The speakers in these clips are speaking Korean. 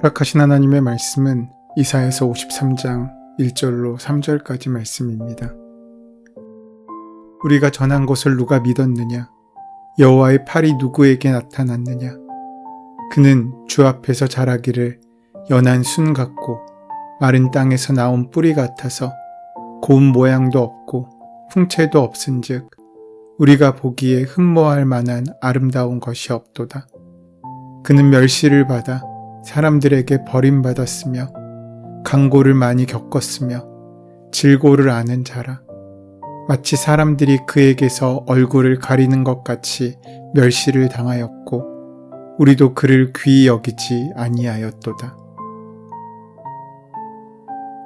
허락하신 하나님의 말씀은 이사야서 53장 1절로 3절까지 말씀입니다. 우리가 전한 것을 누가 믿었느냐? 여호와의 팔이 누구에게 나타났느냐? 그는 주 앞에서 자라기를 연한 순 같고 마른 땅에서 나온 뿌리 같아서 고운 모양도 없고 풍채도 없은즉 우리가 보기에 흠모할 만한 아름다운 것이 없도다. 그는 멸시를 받아 사람들에게 버림받았으며 강고를 많이 겪었으며 질고를 아는 자라. 마치 사람들이 그에게서 얼굴을 가리는 것 같이 멸시를 당하였고 우리도 그를 귀히 여기지 아니하였도다.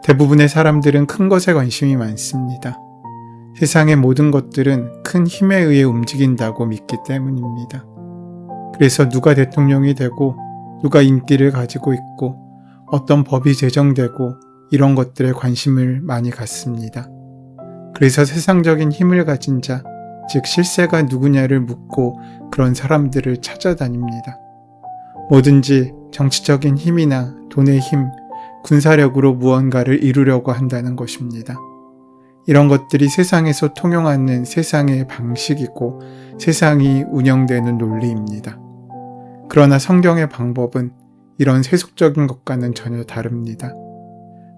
대부분의 사람들은 큰 것에 관심이 많습니다. 세상의 모든 것들은 큰 힘에 의해 움직인다고 믿기 때문입니다. 그래서 누가 대통령이 되고 누가 인기를 가지고 있고 어떤 법이 제정되고 이런 것들에 관심을 많이 갖습니다. 그래서 세상적인 힘을 가진 자, 즉 실세가 누구냐를 묻고 그런 사람들을 찾아다닙니다. 뭐든지 정치적인 힘이나 돈의 힘, 군사력으로 무언가를 이루려고 한다는 것입니다. 이런 것들이 세상에서 통용하는 세상의 방식이고 세상이 운영되는 논리입니다. 그러나 성경의 방법은 이런 세속적인 것과는 전혀 다릅니다.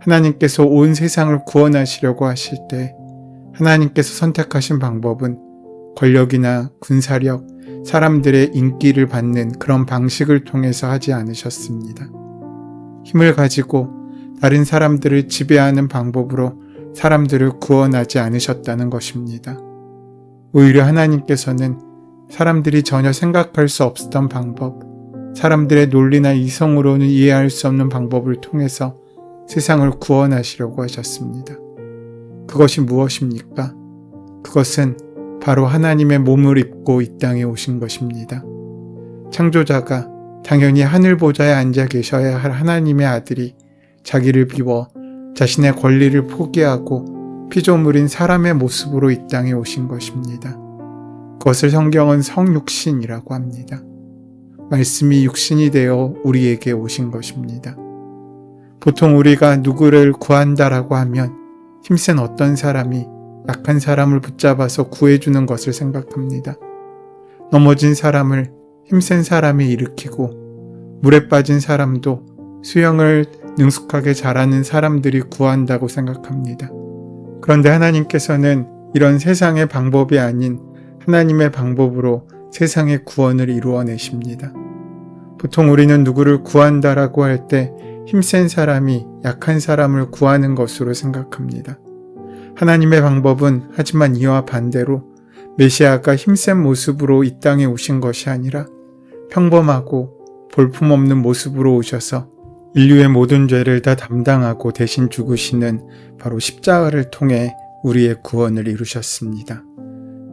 하나님께서 온 세상을 구원하시려고 하실 때 하나님께서 선택하신 방법은 권력이나 군사력, 사람들의 인기를 받는 그런 방식을 통해서 하지 않으셨습니다. 힘을 가지고 다른 사람들을 지배하는 방법으로 사람들을 구원하지 않으셨다는 것입니다. 오히려 하나님께서는 사람들이 전혀 생각할 수 없었던 방법, 사람들의 논리나 이성으로는 이해할 수 없는 방법을 통해서 세상을 구원하시려고 하셨습니다. 그것이 무엇입니까? 그것은 바로 하나님의 몸을 입고 이 땅에 오신 것입니다. 창조자가 당연히 하늘 보좌에 앉아 계셔야 할 하나님의 아들이 자기를 비워 자신의 권리를 포기하고 피조물인 사람의 모습으로 이 땅에 오신 것입니다. 그것을 성경은 성육신이라고 합니다. 말씀이 육신이 되어 우리에게 오신 것입니다. 보통 우리가 누구를 구한다라고 하면 힘센 어떤 사람이 약한 사람을 붙잡아서 구해주는 것을 생각합니다. 넘어진 사람을 힘센 사람이 일으키고 물에 빠진 사람도 수영을 능숙하게 잘하는 사람들이 구한다고 생각합니다. 그런데 하나님께서는 이런 세상의 방법이 아닌 하나님의 방법으로 세상의 구원을 이루어내십니다. 보통 우리는 누구를 구한다라고 할 때 힘센 사람이 약한 사람을 구하는 것으로 생각합니다. 하나님의 방법은 하지만 이와 반대로 메시아가 힘센 모습으로 이 땅에 오신 것이 아니라 평범하고 볼품없는 모습으로 오셔서 인류의 모든 죄를 다 담당하고 대신 죽으시는 바로 십자가를 통해 우리의 구원을 이루셨습니다.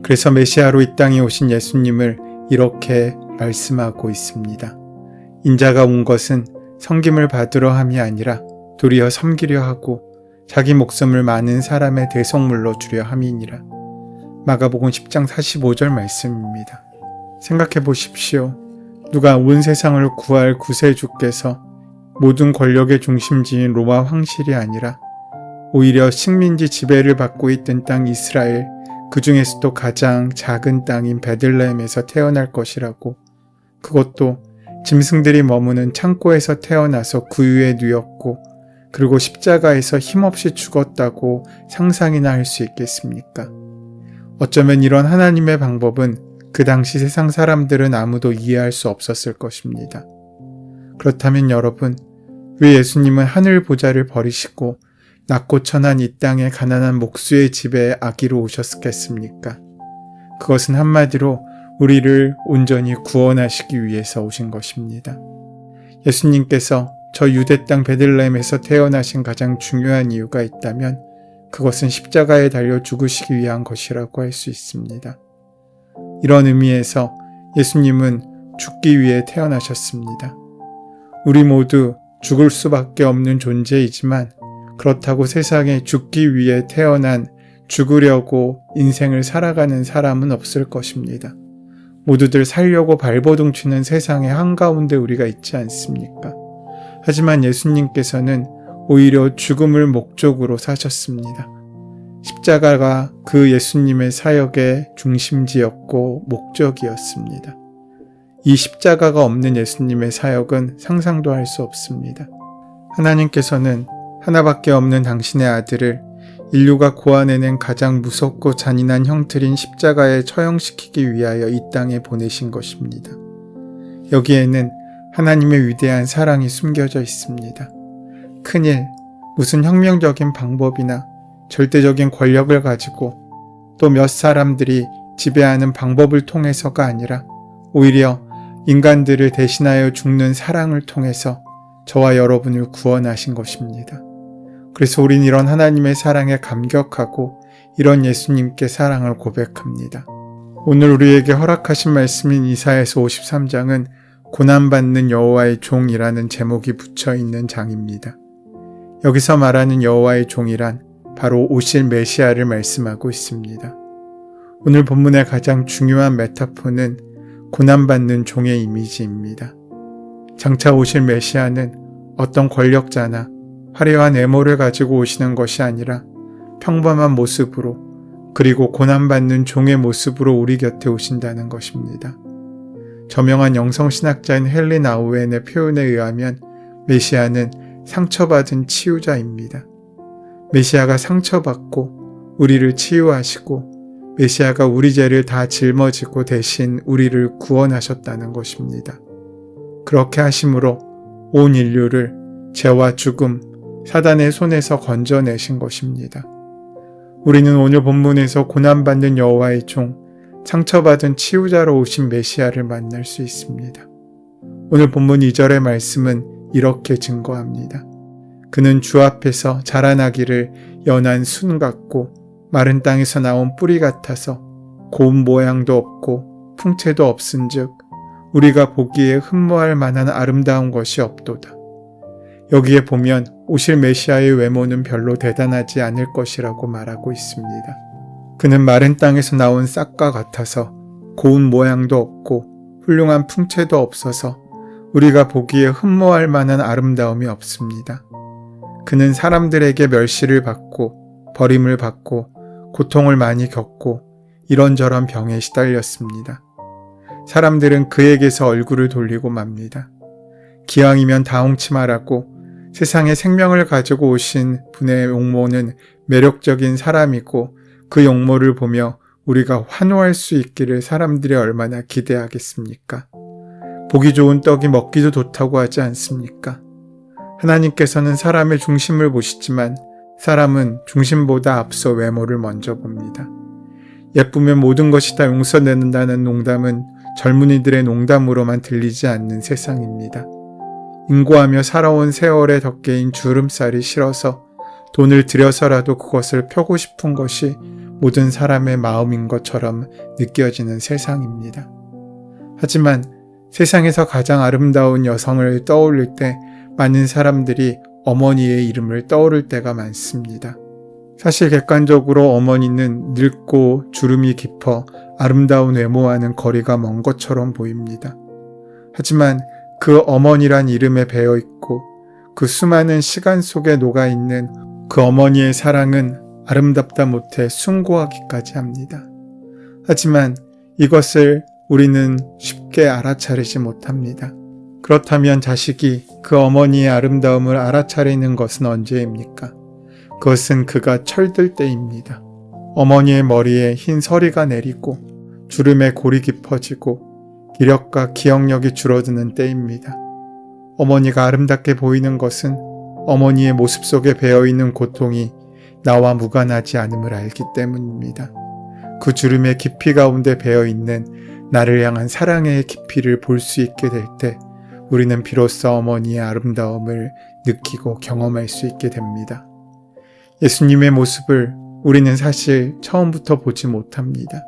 그래서 메시아로 이 땅에 오신 예수님을 이렇게 말씀하고 있습니다. 인자가 온 것은 섬김을 받으려 함이 아니라 도리어 섬기려 하고 자기 목숨을 많은 사람의 대속물로 주려 함이니라. 마가복음 10장 45절 말씀입니다. 생각해 보십시오. 누가 온 세상을 구할 구세주께서 모든 권력의 중심지인 로마 황실이 아니라 오히려 식민지 지배를 받고 있던 땅 이스라엘, 그 중에서도 가장 작은 땅인 베들레헴에서 태어날 것이라고, 그것도 짐승들이 머무는 창고에서 태어나서 구유에 누였고 그리고 십자가에서 힘없이 죽었다고 상상이나 할 수 있겠습니까? 어쩌면 이런 하나님의 방법은 그 당시 세상 사람들은 아무도 이해할 수 없었을 것입니다. 그렇다면 여러분, 왜 예수님은 하늘 보좌를 버리시고 낮고 천한 이 땅의 가난한 목수의 집에 아기로 오셨겠습니까? 그것은 한마디로 우리를 온전히 구원하시기 위해서 오신 것입니다. 예수님께서 저 유대 땅 베들레헴에서 태어나신 가장 중요한 이유가 있다면 그것은 십자가에 달려 죽으시기 위한 것이라고 할 수 있습니다. 이런 의미에서 예수님은 죽기 위해 태어나셨습니다. 우리 모두 죽을 수밖에 없는 존재이지만 그렇다고 세상에 죽기 위해 태어난 죽으려고 인생을 살아가는 사람은 없을 것입니다. 모두들 살려고 발버둥 치는 세상의 한가운데 우리가 있지 않습니까? 하지만 예수님께서는 오히려 죽음을 목적으로 사셨습니다. 십자가가 그 예수님의 사역의 중심지였고 목적이었습니다. 이 십자가가 없는 예수님의 사역은 상상도 할 수 없습니다. 하나님께서는 하나밖에 없는 당신의 아들을 인류가 고안해낸 가장 무섭고 잔인한 형틀인 십자가에 처형시키기 위하여 이 땅에 보내신 것입니다. 여기에는 하나님의 위대한 사랑이 숨겨져 있습니다. 큰일, 무슨 혁명적인 방법이나 절대적인 권력을 가지고 또 몇 사람들이 지배하는 방법을 통해서가 아니라 오히려 인간들을 대신하여 죽는 사랑을 통해서 저와 여러분을 구원하신 것입니다. 그래서 우린 이런 하나님의 사랑에 감격하고 이런 예수님께 사랑을 고백합니다. 오늘 우리에게 허락하신 말씀인 이사야서 53장은 고난받는 여호와의 종이라는 제목이 붙여있는 장입니다. 여기서 말하는 여호와의 종이란 바로 오실 메시아를 말씀하고 있습니다. 오늘 본문의 가장 중요한 메타포는 고난받는 종의 이미지입니다. 장차 오실 메시아는 어떤 권력자나 화려한 외모를 가지고 오시는 것이 아니라 평범한 모습으로 그리고 고난받는 종의 모습으로 우리 곁에 오신다는 것입니다. 저명한 영성신학자인 헨리 나우엔의 표현에 의하면 메시아는 상처받은 치유자입니다. 메시아가 상처받고 우리를 치유하시고 메시아가 우리 죄를 다 짊어지고 대신 우리를 구원하셨다는 것입니다. 그렇게 하심으로 온 인류를 죄와 죽음, 사단의 손에서 건져내신 것입니다. 우리는 오늘 본문에서 고난받는 여호와의 종, 상처받은 치유자로 오신 메시아를 만날 수 있습니다. 오늘 본문 2절의 말씀은 이렇게 증거합니다. 그는 주 앞에서 자라나기를 연한 순 같고 마른 땅에서 나온 뿌리 같아서 고운 모양도 없고 풍채도 없은즉 우리가 보기에 흠모할 만한 아름다운 것이 없도다. 여기에 보면 오실 메시아의 외모는 별로 대단하지 않을 것이라고 말하고 있습니다. 그는 마른 땅에서 나온 싹과 같아서 고운 모양도 없고 훌륭한 풍채도 없어서 우리가 보기에 흠모할 만한 아름다움이 없습니다. 그는 사람들에게 멸시를 받고 버림을 받고 고통을 많이 겪고 이런저런 병에 시달렸습니다. 사람들은 그에게서 얼굴을 돌리고 맙니다. 기왕이면 다홍치 말라고 세상에 생명을 가지고 오신 분의 용모는 매력적인 사람이고 그 용모를 보며 우리가 환호할 수 있기를 사람들이 얼마나 기대하겠습니까? 보기 좋은 떡이 먹기도 좋다고 하지 않습니까? 하나님께서는 사람의 중심을 보시지만 사람은 중심보다 앞서 외모를 먼저 봅니다. 예쁘면 모든 것이 다 용서된다는 농담은 젊은이들의 농담으로만 들리지 않는 세상입니다. 인고하며 살아온 세월의 덮개인 주름살이 싫어서 돈을 들여서라도 그것을 펴고 싶은 것이 모든 사람의 마음인 것처럼 느껴지는 세상입니다. 하지만 세상에서 가장 아름다운 여성을 떠올릴 때 많은 사람들이 어머니의 이름을 떠오를 때가 많습니다. 사실 객관적으로 어머니는 늙고 주름이 깊어 아름다운 외모와는 거리가 먼 것처럼 보입니다. 하지만 그 어머니란 이름에 배어 있고 그 수많은 시간 속에 녹아있는 그 어머니의 사랑은 아름답다 못해 숭고하기까지 합니다. 하지만 이것을 우리는 쉽게 알아차리지 못합니다. 그렇다면 자식이 그 어머니의 아름다움을 알아차리는 것은 언제입니까? 그것은 그가 철들 때입니다. 어머니의 머리에 흰 서리가 내리고 주름에 골이 깊어지고 기력과 기억력이 줄어드는 때입니다. 어머니가 아름답게 보이는 것은 어머니의 모습 속에 배어있는 고통이 나와 무관하지 않음을 알기 때문입니다. 그 주름의 깊이 가운데 배어있는 나를 향한 사랑의 깊이를 볼 수 있게 될 때 우리는 비로소 어머니의 아름다움을 느끼고 경험할 수 있게 됩니다. 예수님의 모습을 우리는 사실 처음부터 보지 못합니다.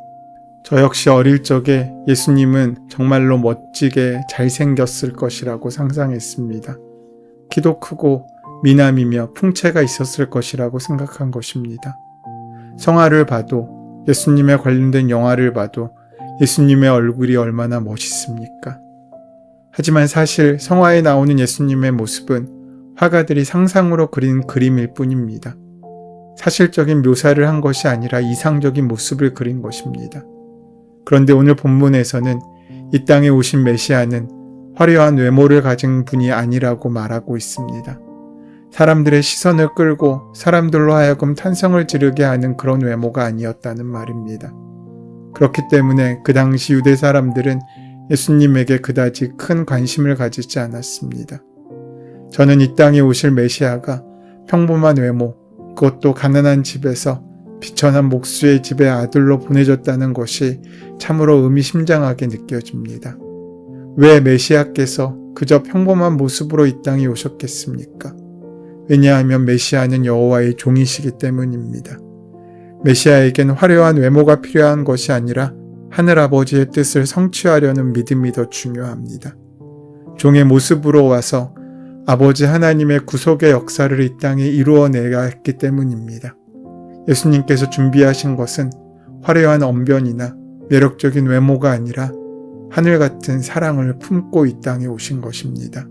저 역시 어릴 적에 예수님은 정말로 멋지게 잘생겼을 것이라고 상상했습니다. 키도 크고 미남이며 풍채가 있었을 것이라고 생각한 것입니다. 성화를 봐도 예수님에 관련된 영화를 봐도 예수님의 얼굴이 얼마나 멋있습니까? 하지만 사실 성화에 나오는 예수님의 모습은 화가들이 상상으로 그린 그림일 뿐입니다. 사실적인 묘사를 한 것이 아니라 이상적인 모습을 그린 것입니다. 그런데 오늘 본문에서는 이 땅에 오신 메시아는 화려한 외모를 가진 분이 아니라고 말하고 있습니다. 사람들의 시선을 끌고 사람들로 하여금 탄성을 지르게 하는 그런 외모가 아니었다는 말입니다. 그렇기 때문에 그 당시 유대 사람들은 예수님에게 그다지 큰 관심을 가지지 않았습니다. 저는 이 땅에 오실 메시아가 평범한 외모, 그것도 가난한 집에서 비천한 목수의 집의 아들로 보내졌다는 것이 참으로 의미심장하게 느껴집니다. 왜 메시아께서 그저 평범한 모습으로 이 땅에 오셨겠습니까? 왜냐하면 메시아는 여호와의 종이시기 때문입니다. 메시아에겐 화려한 외모가 필요한 것이 아니라 하늘아버지의 뜻을 성취하려는 믿음이 더 중요합니다. 종의 모습으로 와서 아버지 하나님의 구속의 역사를 이 땅에 이루어내야 했기 때문입니다. 예수님께서 준비하신 것은 화려한 언변이나 매력적인 외모가 아니라 하늘 같은 사랑을 품고 이 땅에 오신 것입니다.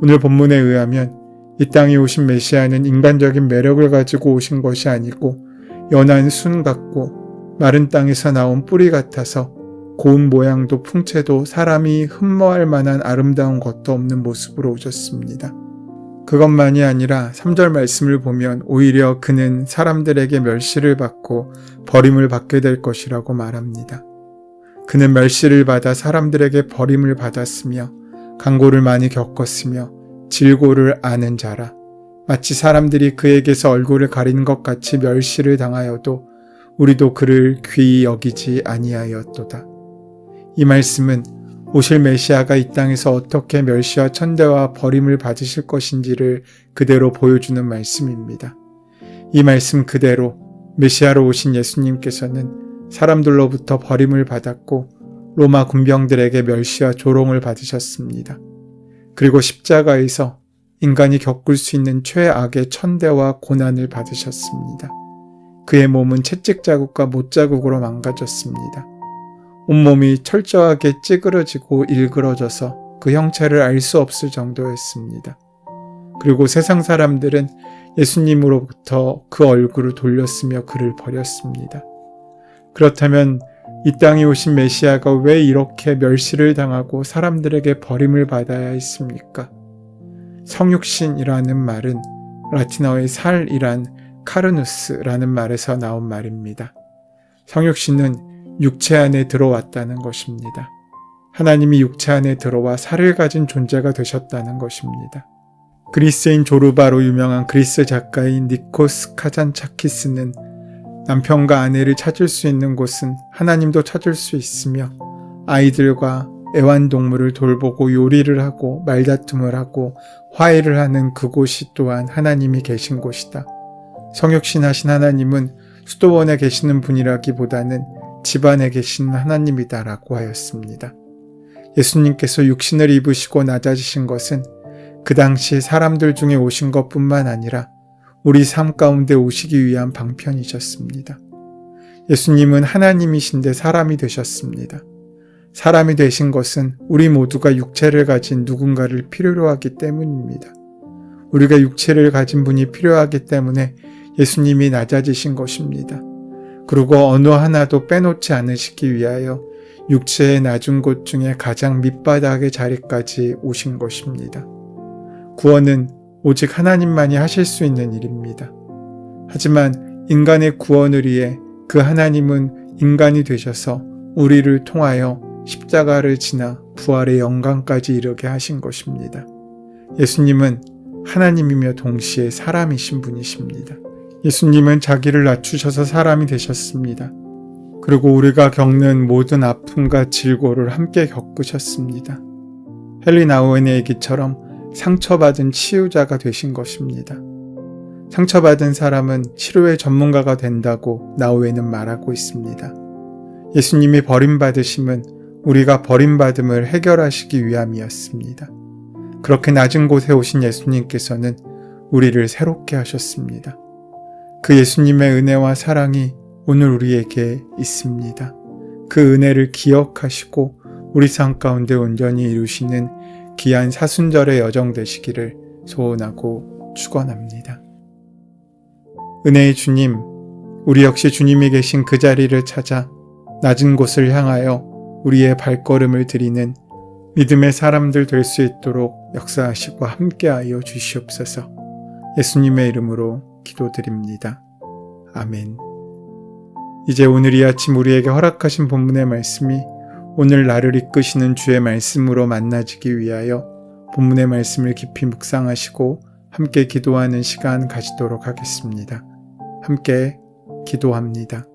오늘 본문에 의하면 이 땅에 오신 메시아는 인간적인 매력을 가지고 오신 것이 아니고 연한 순 같고 마른 땅에서 나온 뿌리 같아서 고운 모양도 풍채도 사람이 흠모할 만한 아름다운 것도 없는 모습으로 오셨습니다. 그것만이 아니라 3절 말씀을 보면 오히려 그는 사람들에게 멸시를 받고 버림을 받게 될 것이라고 말합니다. 그는 멸시를 받아 사람들에게 버림을 받았으며 강고를 많이 겪었으며 질고를 아는 자라. 마치 사람들이 그에게서 얼굴을 가리는 것 같이 멸시를 당하여도 우리도 그를 귀히 여기지 아니하였도다. 이 말씀은 오실 메시아가 이 땅에서 어떻게 멸시와 천대와 버림을 받으실 것인지를 그대로 보여주는 말씀입니다. 이 말씀 그대로 메시아로 오신 예수님께서는 사람들로부터 버림을 받았고 로마 군병들에게 멸시와 조롱을 받으셨습니다. 그리고 십자가에서 인간이 겪을 수 있는 최악의 천대와 고난을 받으셨습니다. 그의 몸은 채찍 자국과 못 자국으로 망가졌습니다. 온몸이 철저하게 찌그러지고 일그러져서 그 형체를 알 수 없을 정도였습니다. 그리고 세상 사람들은 예수님으로부터 그 얼굴을 돌렸으며 그를 버렸습니다. 그렇다면 이 땅에 오신 메시아가 왜 이렇게 멸시를 당하고 사람들에게 버림을 받아야 했습니까? 성육신이라는 말은 라틴어의 살이란 카르누스라는 말에서 나온 말입니다. 성육신은 육체 안에 들어왔다는 것입니다. 하나님이 육체 안에 들어와 살을 가진 존재가 되셨다는 것입니다. 그리스인 조르바로 유명한 그리스 작가인 니코스 카잔차키스는 남편과 아내를 찾을 수 있는 곳은 하나님도 찾을 수 있으며 아이들과 애완동물을 돌보고 요리를 하고 말다툼을 하고 화해를 하는 그곳이 또한 하나님이 계신 곳이다. 성육신하신 하나님은 수도원에 계시는 분이라기보다는 집안에 계시는 하나님이다라고 하였습니다. 예수님께서 육신을 입으시고 낮아지신 것은 그 당시 사람들 중에 오신 것뿐만 아니라 우리 삶 가운데 오시기 위한 방편이셨습니다. 예수님은 하나님이신데 사람이 되셨습니다. 사람이 되신 것은 우리 모두가 육체를 가진 누군가를 필요로 하기 때문입니다. 우리가 육체를 가진 분이 필요하기 때문에 예수님이 낮아지신 것입니다. 그리고 어느 하나도 빼놓지 않으시기 위하여 육체의 낮은 곳 중에 가장 밑바닥의 자리까지 오신 것입니다. 구원은 오직 하나님만이 하실 수 있는 일입니다. 하지만 인간의 구원을 위해 그 하나님은 인간이 되셔서 우리를 통하여 십자가를 지나 부활의 영광까지 이르게 하신 것입니다. 예수님은 하나님이며 동시에 사람이신 분이십니다. 예수님은 자기를 낮추셔서 사람이 되셨습니다. 그리고 우리가 겪는 모든 아픔과 질고를 함께 겪으셨습니다. 헨리 나우엔의 얘기처럼 상처받은 치유자가 되신 것입니다. 상처받은 사람은 치료의 전문가가 된다고 나우엔은 말하고 있습니다. 예수님이 버림받으심은 우리가 버림받음을 해결하시기 위함이었습니다. 그렇게 낮은 곳에 오신 예수님께서는 우리를 새롭게 하셨습니다. 그 예수님의 은혜와 사랑이 오늘 우리에게 있습니다. 그 은혜를 기억하시고 우리 삶 가운데 온전히 이루시는 귀한 사순절의 여정 되시기를 소원하고 축원합니다. 은혜의 주님, 우리 역시 주님이 계신 그 자리를 찾아 낮은 곳을 향하여 우리의 발걸음을 들이는 믿음의 사람들 될 수 있도록 역사하시고 함께하여 주시옵소서. 예수님의 이름으로 기도드립니다. 아멘. 이제 오늘 이 아침 우리에게 허락하신 본문의 말씀이 오늘 나를 이끄시는 주의 말씀으로 만나지기 위하여 본문의 말씀을 깊이 묵상하시고 함께 기도하는 시간 가지도록 하겠습니다. 함께 기도합니다.